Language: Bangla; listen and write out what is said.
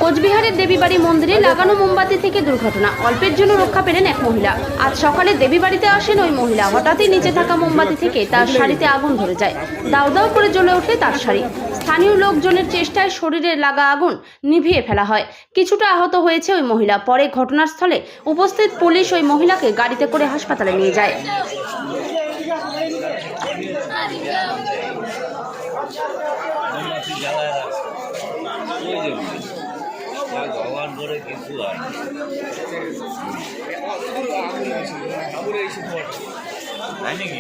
কোচবিহারের দেবীবাড়ি মন্দিরে লাগানো মোমবাতি থেকে দুর্ঘটনা, অল্পের জন্য রক্ষা পেলেন এক মহিলা। আজ সকালে দেবীবাড়িতে আসেন ওই মহিলা। হঠাৎই নিচে থাকা মোমবাতি থেকে তার শাড়িতে আগুন ধরে যায়। দাউ দাউ করে জ্বলে ওঠে তার শাড়ি। স্থানীয় লোকজনের চেষ্টায় শরীরে লাগা আগুন নিভিয়ে ফেলা হয়। কিছুটা আহত হয়েছে ওই মহিলা। পরে ঘটনাস্থলে উপস্থিত পুলিশ ওই মহিলাকে গাড়িতে করে হাসপাতালে নিয়ে যায়। ভগবান করে কিছু হয় তাই নাকি?